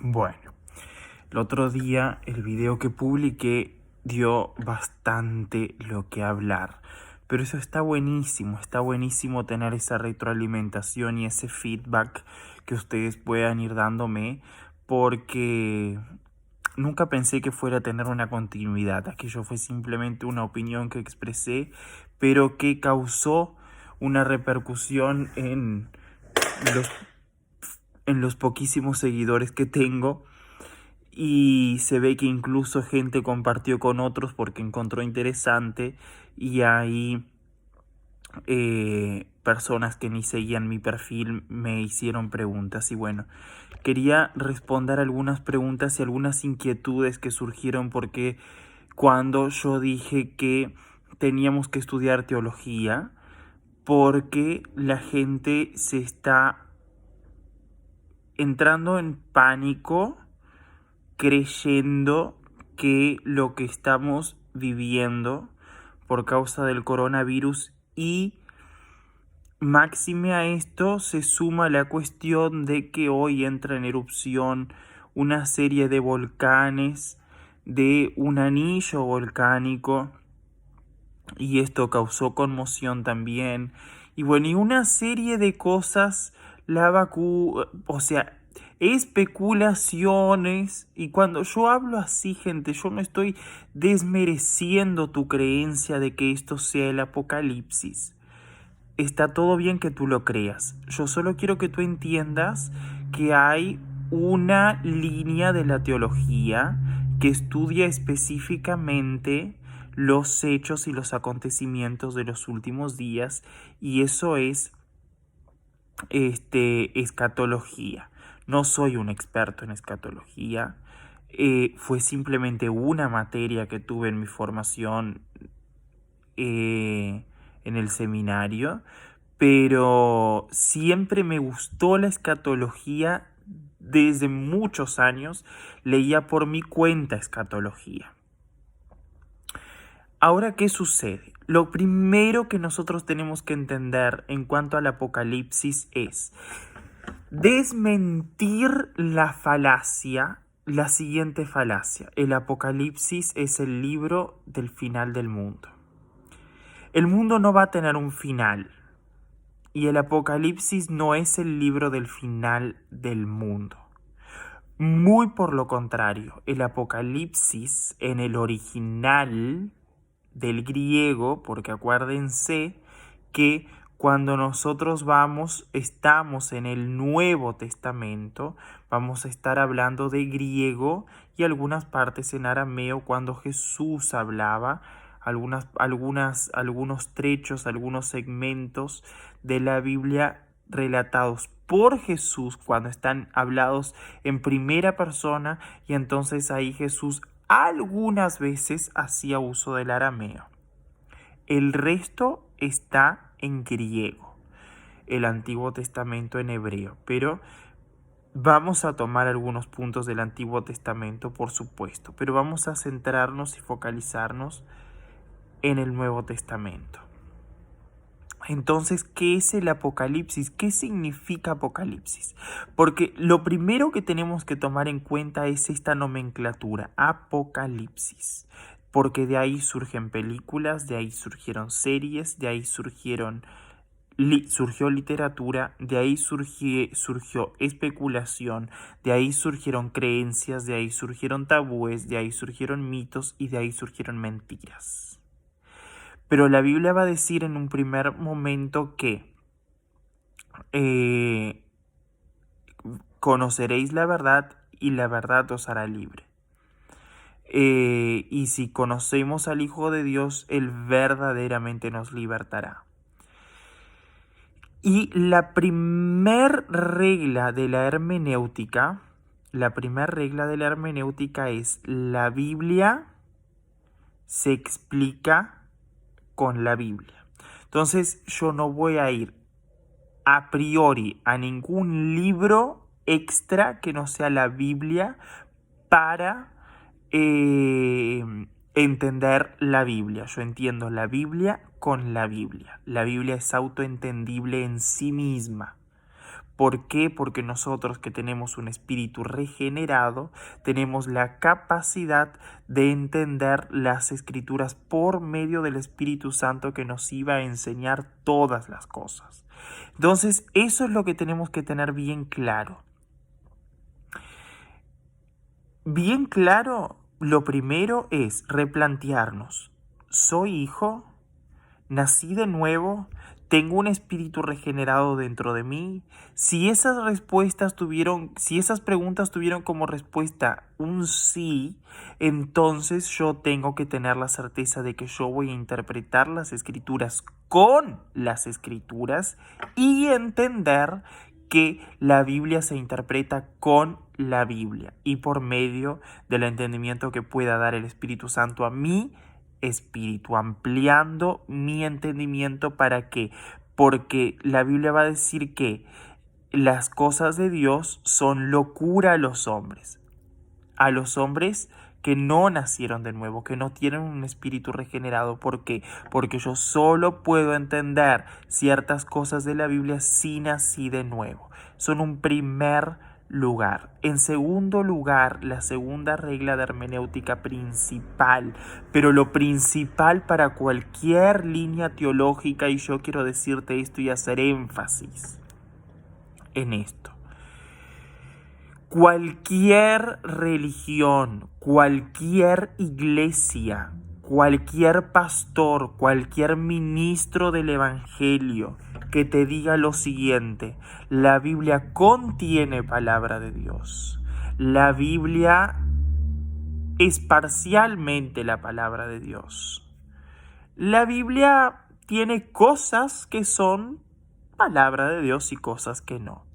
Bueno, el otro día el video que publiqué dio bastante lo que hablar, pero eso está buenísimo tener esa retroalimentación y ese feedback que ustedes puedan ir dándome, porque nunca pensé que fuera a tener una continuidad. Aquello fue simplemente una opinión que expresé, pero que causó una repercusión los, en los poquísimos seguidores que tengo. Y se ve que incluso gente compartió con otros porque encontró interesante, y hay personas que ni seguían mi perfil me hicieron preguntas. Y bueno, quería responder algunas preguntas y algunas inquietudes que surgieron, porque cuando yo dije que teníamos que estudiar teología, porque la gente se está entrando en pánico creyendo que lo que estamos viviendo por causa del coronavirus, y máxime a esto se suma la cuestión de que hoy entra en erupción una serie de volcanes de un anillo volcánico, y esto causó conmoción también. Y bueno, y una serie de cosas, la vacuna, o sea, especulaciones. Y cuando yo hablo así, gente, yo no estoy desmereciendo tu creencia de que esto sea el apocalipsis. Está todo bien que tú lo creas. Yo solo quiero que tú entiendas que hay una línea de la teología que estudia específicamente los hechos y los acontecimientos de los últimos días, y eso es escatología. No soy un experto en escatología. Fue simplemente una materia que tuve en mi formación en el seminario, pero siempre me gustó la escatología. Desde muchos años leía por mi cuenta escatología. Ahora, ¿qué sucede? Lo primero que nosotros tenemos que entender en cuanto al apocalipsis es desmentir la falacia, la siguiente falacia: el apocalipsis es el libro del final del mundo. El mundo no va a tener un final, y el apocalipsis no es el libro del final del mundo. Muy por lo contrario, el apocalipsis en el original del griego, porque acuérdense que cuando nosotros estamos en el Nuevo Testamento, vamos a estar hablando de griego y algunas partes en arameo cuando Jesús hablaba, algunos trechos, algunos segmentos de la Biblia relatados por Jesús cuando están hablados en primera persona, y entonces ahí Jesús algunas veces hacía uso del arameo. El resto está en griego, el Antiguo Testamento en hebreo, pero vamos a tomar algunos puntos del Antiguo Testamento, por supuesto, pero vamos a centrarnos y focalizarnos en el Nuevo Testamento. Entonces, ¿qué es el apocalipsis? ¿Qué significa apocalipsis? Porque lo primero que tenemos que tomar en cuenta es esta nomenclatura, apocalipsis. Porque de ahí surgen películas, de ahí surgieron series, de ahí surgió literatura, de ahí surgió especulación, de ahí surgieron creencias, de ahí surgieron tabúes, de ahí surgieron mitos y de ahí surgieron mentiras. Pero la Biblia va a decir en un primer momento que conoceréis la verdad y la verdad os hará libre. Y si conocemos al Hijo de Dios, Él verdaderamente nos libertará. Y la primer regla de la hermenéutica, es: la Biblia se explica con la Biblia. Entonces yo no voy a ir a priori a ningún libro extra que no sea la Biblia para entender la Biblia. Yo entiendo la Biblia con la Biblia. La Biblia es autoentendible en sí misma. ¿Por qué? Porque nosotros que tenemos un espíritu regenerado, tenemos la capacidad de entender las Escrituras por medio del Espíritu Santo que nos iba a enseñar todas las cosas. Entonces, eso es lo que tenemos que tener bien claro. Bien claro, lo primero es replantearnos, ¿soy hijo? ¿Nací de nuevo? ¿Tengo un espíritu regenerado dentro de mí? Si esas preguntas tuvieron como respuesta un sí, entonces yo tengo que tener la certeza de que yo voy a interpretar las escrituras con las escrituras y entender que la Biblia se interpreta con la Biblia y por medio del entendimiento que pueda dar el Espíritu Santo a mí, espíritu, ampliando mi entendimiento. ¿Para qué? Porque la Biblia va a decir que las cosas de Dios son locura a los hombres que no nacieron de nuevo, que no tienen un espíritu regenerado. ¿Por qué? Porque yo solo puedo entender ciertas cosas de la Biblia si nací de nuevo. Son un primer lugar. En segundo lugar, la segunda regla de hermenéutica principal, pero lo principal para cualquier línea teológica, y yo quiero decirte esto y hacer énfasis en esto. Cualquier religión, cualquier iglesia, cualquier pastor, cualquier ministro del evangelio que te diga lo siguiente: la Biblia contiene palabra de Dios. La Biblia es parcialmente la palabra de Dios. La Biblia tiene cosas que son palabra de Dios y cosas que no.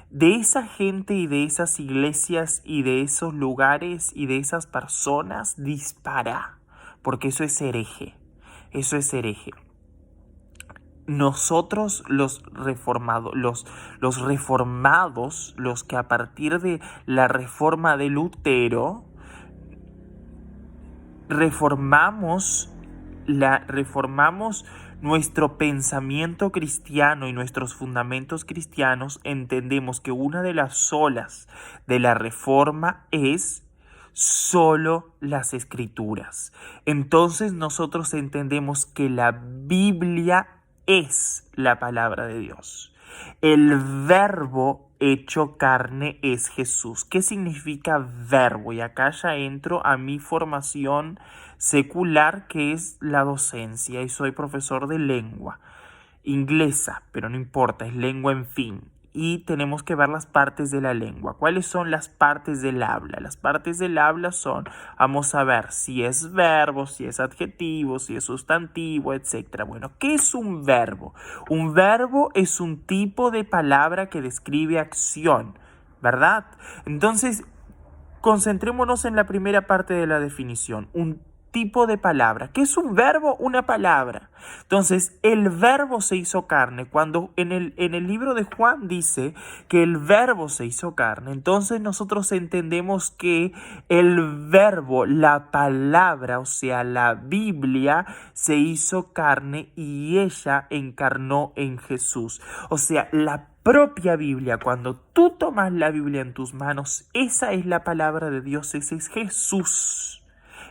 De esa gente y de esas iglesias y de esos lugares y de esas personas, dispara, porque eso es hereje. Eso es hereje. Nosotros los reformados, los que a partir de la reforma de Lutero reformamos nuestro pensamiento cristiano y nuestros fundamentos cristianos, entendemos que una de las solas de la reforma es solo las escrituras. Entonces nosotros entendemos que la Biblia es la palabra de Dios. El verbo hecho carne es Jesús. ¿Qué significa verbo? Y acá ya entro a mi formación secular, que es la docencia, y soy profesor de lengua inglesa, pero no importa, es lengua en fin. Y tenemos que ver las partes de la lengua. ¿Cuáles son las partes del habla? Las partes del habla son, vamos a ver, si es verbo, si es adjetivo, si es sustantivo, etc. Bueno, ¿qué es un verbo? Un verbo es un tipo de palabra que describe acción, ¿verdad? Entonces, concentrémonos en la primera parte de la definición. Un tipo de palabra. ¿Qué es un verbo? Una palabra. Entonces, el verbo se hizo carne. Cuando en el libro de Juan dice que el verbo se hizo carne, entonces nosotros entendemos que el verbo, la palabra, o sea, la Biblia, se hizo carne y ella encarnó en Jesús. O sea, la propia Biblia, cuando tú tomas la Biblia en tus manos, esa es la palabra de Dios, ese es Jesús.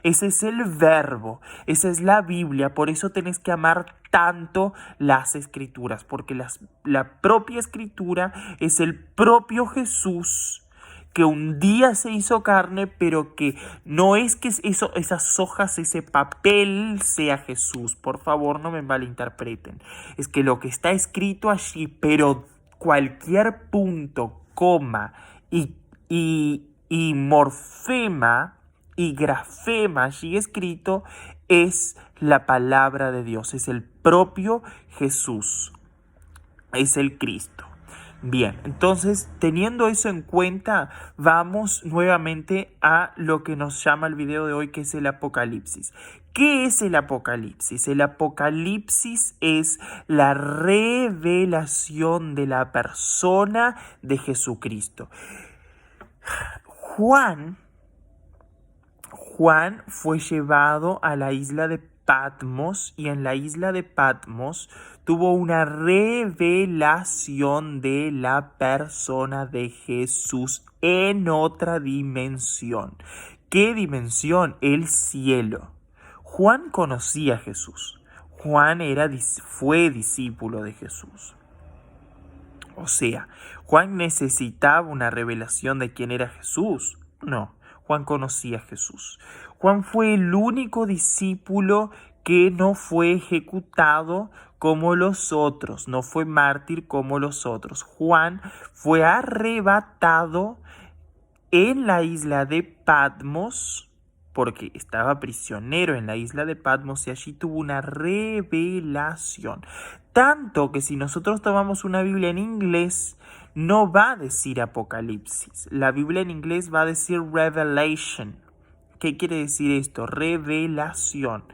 Ese es el verbo, esa es la Biblia. Por eso tenés que amar tanto las escrituras, porque la propia escritura es el propio Jesús que un día se hizo carne, pero que no es que esas hojas, ese papel sea Jesús. Por favor, no me malinterpreten. Es que lo que está escrito allí, pero cualquier punto, coma y morfema y grafema allí escrito es la palabra de Dios, es el propio Jesús, es el Cristo. Bien, entonces teniendo eso en cuenta, vamos nuevamente a lo que nos llama el video de hoy, que es el Apocalipsis. ¿Qué es el Apocalipsis? El Apocalipsis es la revelación de la persona de Jesucristo. Juan fue llevado a la isla de Patmos, y en la isla de Patmos tuvo una revelación de la persona de Jesús en otra dimensión. ¿Qué dimensión? El cielo. Juan conocía a Jesús. Juan fue discípulo de Jesús. O sea, ¿Juan necesitaba una revelación de quién era Jesús? No, Juan conocía a Jesús. Juan fue el único discípulo que no fue ejecutado como los otros, no fue mártir como los otros. Juan fue arrebatado en la isla de Patmos, porque estaba prisionero en la isla de Patmos, y allí tuvo una revelación. Tanto que si nosotros tomamos una Biblia en inglés, no va a decir Apocalipsis. La Biblia en inglés va a decir Revelation. ¿Qué quiere decir esto? Revelación.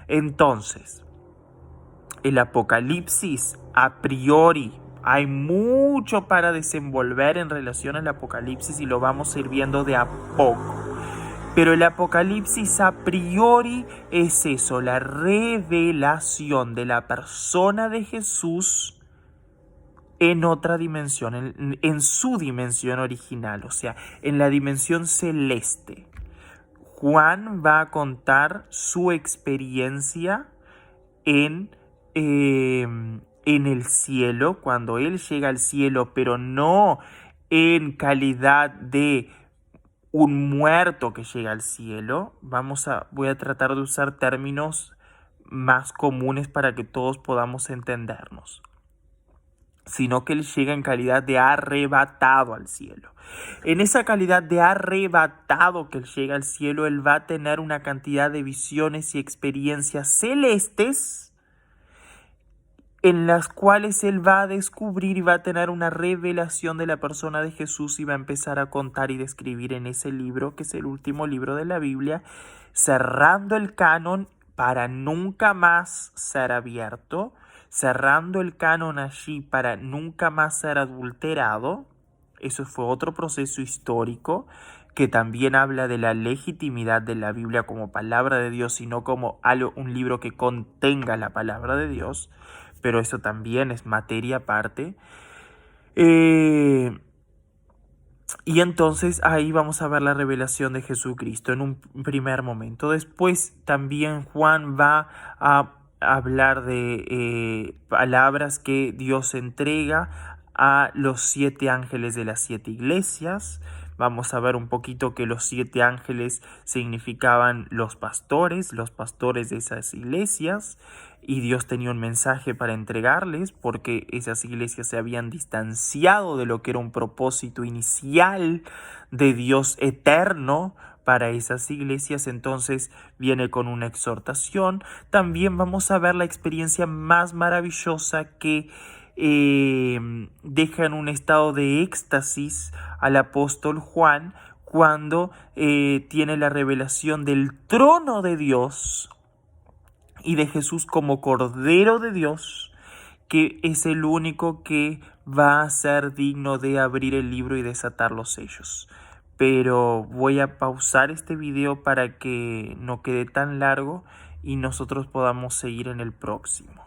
Entonces, el Apocalipsis, a priori, hay mucho para desenvolver en relación al Apocalipsis y lo vamos a ir viendo de a poco. Pero el Apocalipsis a priori es eso, la revelación de la persona de Jesús en otra dimensión, en su dimensión original, o sea, en la dimensión celeste. Juan va a contar su experiencia en el cielo, cuando él llega al cielo, pero no en calidad de un muerto que llega al cielo. Voy a tratar de usar términos más comunes para que todos podamos entendernos, sino que él llega en calidad de arrebatado al cielo. En esa calidad de arrebatado que él llega al cielo, él va a tener una cantidad de visiones y experiencias celestes en las cuales él va a descubrir y va a tener una revelación de la persona de Jesús, y va a empezar a contar y describir en ese libro, que es el último libro de la Biblia, cerrando el canon para nunca más ser abierto, cerrando el canon allí para nunca más ser adulterado. Eso fue otro proceso histórico que también habla de la legitimidad de la Biblia como palabra de Dios y no como un libro que contenga la palabra de Dios. Pero eso también es materia aparte. Y entonces ahí vamos a ver la revelación de Jesucristo en un primer momento. Después también Juan va a hablar de palabras que Dios entrega a los 7 ángeles de las 7 iglesias. Vamos a ver un poquito que los 7 ángeles significaban los pastores de esas iglesias, y Dios tenía un mensaje para entregarles porque esas iglesias se habían distanciado de lo que era un propósito inicial de Dios eterno para esas iglesias. Entonces viene con una exhortación. También vamos a ver la experiencia más maravillosa que deja en un estado de éxtasis al apóstol Juan cuando tiene la revelación del trono de Dios y de Jesús como Cordero de Dios, que es el único que va a ser digno de abrir el libro y desatar los sellos. Pero voy a pausar este video para que no quede tan largo y nosotros podamos seguir en el próximo.